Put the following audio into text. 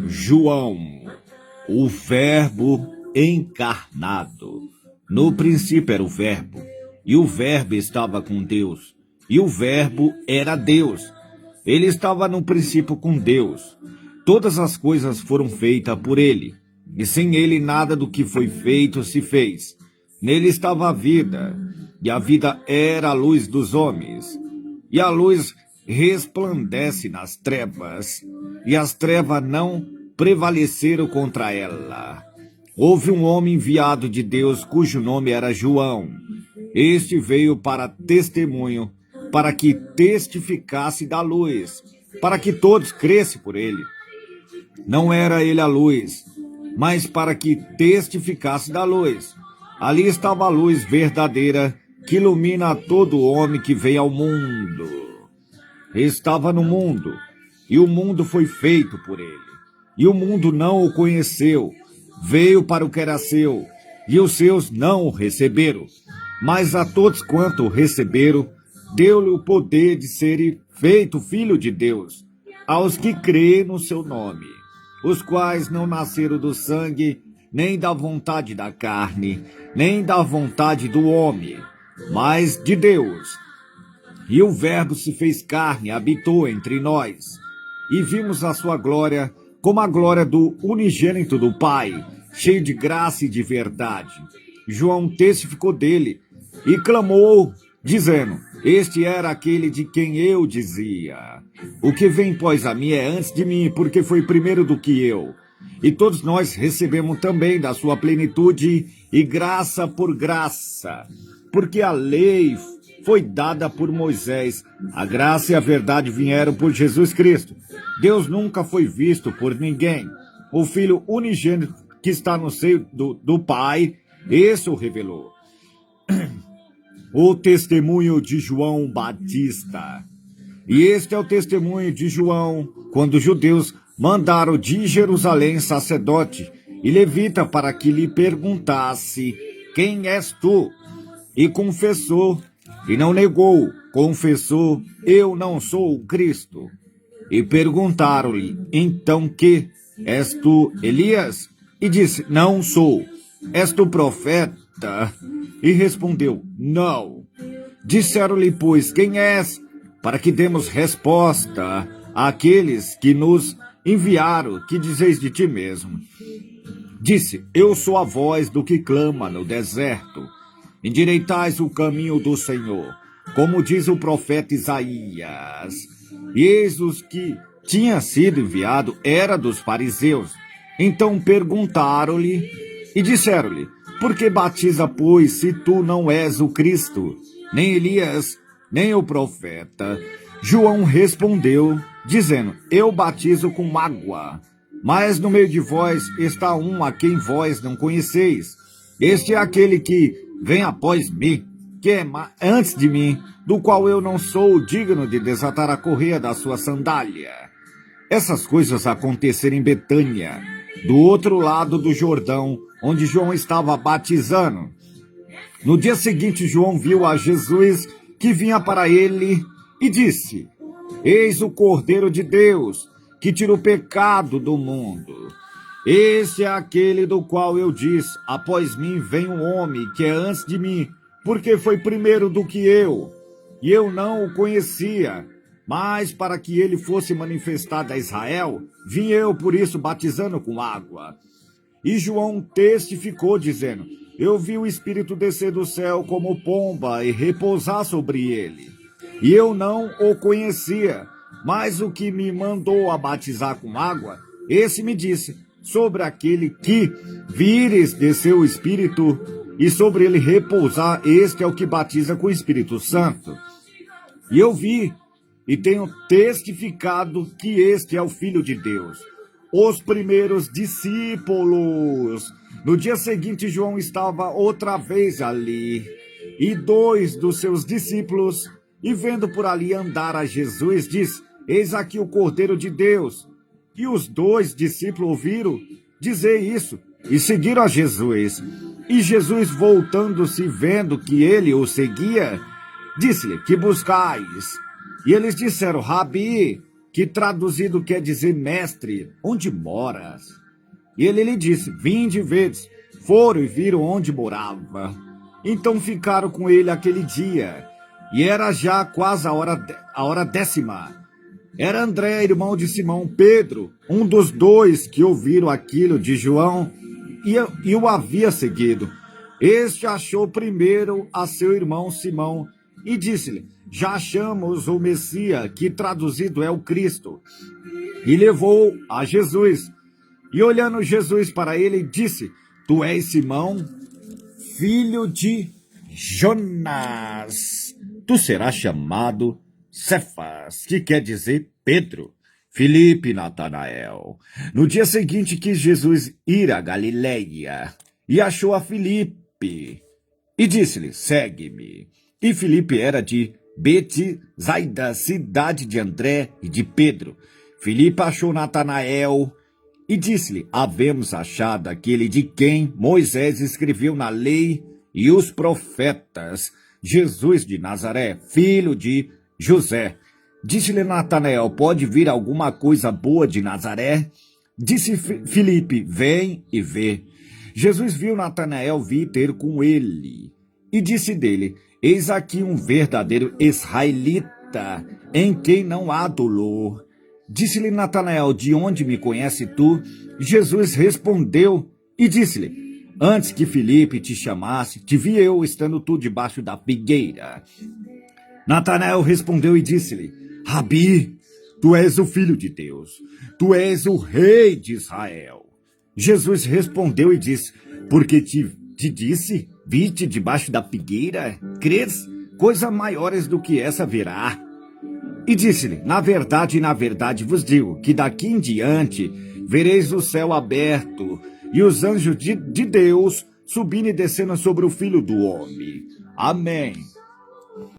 João, o Verbo encarnado. No princípio era o Verbo, e o Verbo estava com Deus, e o Verbo era Deus. Ele estava no princípio com Deus. Todas as coisas foram feitas por ele, e sem ele nada do que foi feito se fez. Nele estava a vida, e a vida era a luz dos homens. E a luz resplandece nas trevas, e as trevas não prevaleceram contra ela. Houve um homem enviado de Deus, cujo nome era João. Este veio para testemunho, para que testificasse da luz, para que todos crescem por ele. Não era ele a luz, mas para que testificasse da luz. Ali estava a luz verdadeira, que ilumina a todo homem que vem ao mundo. Estava no mundo, e o mundo foi feito por ele. E o mundo não o conheceu. Veio para o que era seu, e os seus não o receberam. Mas a todos quanto o receberam, deu-lhe o poder de ser feito filho de Deus, aos que crêem no seu nome, os quais não nasceram do sangue, nem da vontade da carne, nem da vontade do homem, mas de Deus. E o Verbo se fez carne, habitou entre nós, e vimos a sua glória, como a glória do unigênito do Pai, cheio de graça e de verdade. João testificou dele e clamou, dizendo: este era aquele de quem eu dizia: o que vem após a mim é antes de mim, porque foi primeiro do que eu. E todos nós recebemos também da sua plenitude e graça por graça, porque a lei foi dada por Moisés, a graça e a verdade vieram por Jesus Cristo. Deus nunca foi visto por ninguém. O Filho unigênito que está no seio do Pai, esse o revelou. O testemunho de João Batista. E este é o testemunho de João, quando os judeus mandaram de Jerusalém sacerdote e levita para que lhe perguntasse: quem és tu? E confessou, e não negou, confessou: eu não sou o Cristo. E perguntaram-lhe: então que? És tu Elias? E disse: não sou. És tu profeta? E respondeu: não. Disseram-lhe, pois, quem és? Para que demos resposta àqueles que nos enviaram. Que dizeis de ti mesmo? Disse: eu sou a voz do que clama no deserto. Endireitais o caminho do Senhor, como diz o profeta Isaías. E eis os que tinha sido enviado era dos fariseus. Então perguntaram-lhe e disseram-lhe: por que batiza, pois, se tu não és o Cristo, nem Elias, nem o profeta? João respondeu, dizendo: eu batizo com água, mas no meio de vós está um a quem vós não conheceis. Este é aquele que vem após mim, que é antes de mim, do qual eu não sou digno de desatar a correia da sua sandália. Essas coisas aconteceram em Betânia, do outro lado do Jordão, onde João estava batizando. No dia seguinte, João viu a Jesus que vinha para ele e disse: eis o Cordeiro de Deus, que tira o pecado do mundo. Esse é aquele do qual eu disse: após mim vem um homem que é antes de mim, porque foi primeiro do que eu. E eu não o conhecia, mas para que ele fosse manifestado a Israel, vim eu por isso batizando com água. E João testificou, dizendo: eu vi o Espírito descer do céu como pomba e repousar sobre ele. E eu não o conhecia, mas o que me mandou a batizar com água, esse me disse: sobre aquele que vires descer o Espírito, e sobre ele repousar, este é o que batiza com o Espírito Santo. E eu vi e tenho testificado que este é o Filho de Deus. Os primeiros discípulos. No dia seguinte, João estava outra vez ali, e dois dos seus discípulos, e vendo por ali andar a Jesus, disse: eis aqui o Cordeiro de Deus. E os dois discípulos ouviram dizer isso, e seguiram a Jesus. E Jesus, voltando-se, vendo que ele o seguia, disse-lhe: que buscais? E eles disseram: Rabi, que traduzido quer dizer mestre, onde moras? E ele lhe disse, vinde e vedes. Foram e viram onde morava. Então ficaram com ele aquele dia. E era já quase a hora 10ª. Era André, irmão de Simão Pedro, um dos dois que ouviram aquilo de João e o havia seguido. Este achou primeiro a seu irmão Simão e disse-lhe, já achamos o Messias, que traduzido é o Cristo. E levou a Jesus. E olhando Jesus para ele, disse, tu és Simão, filho de Jonas. Tu serás chamado Cefas, que quer dizer Pedro. Filipe e Natanael. No dia seguinte quis Jesus ir a Galileia e achou a Filipe e disse-lhe, segue-me. E Filipe era de Betsaida, cidade de André e de Pedro. Filipe achou Natanael e disse-lhe, havemos achado aquele de quem Moisés escreveu na lei e os profetas, Jesus de Nazaré, filho de José. Disse-lhe Natanael, pode vir alguma coisa boa de Nazaré? Disse Filipe, vem e vê. Jesus viu Natanael vir ter com ele e disse dele, eis aqui um verdadeiro israelita, em quem não há dolo. Disse-lhe Natanael, de onde me conhece tu? Jesus respondeu e disse-lhe, antes que Filipe te chamasse, te vi eu estando tu debaixo da figueira. Natanael respondeu e disse-lhe, Rabi, tu és o Filho de Deus, tu és o Rei de Israel. Jesus respondeu e disse, porque te disse, vi-te debaixo da figueira, crês? Coisas maiores do que essa verá. E disse-lhe, na verdade vos digo, que daqui em diante vereis o céu aberto e os anjos de Deus subindo e descendo sobre o Filho do Homem. Amém.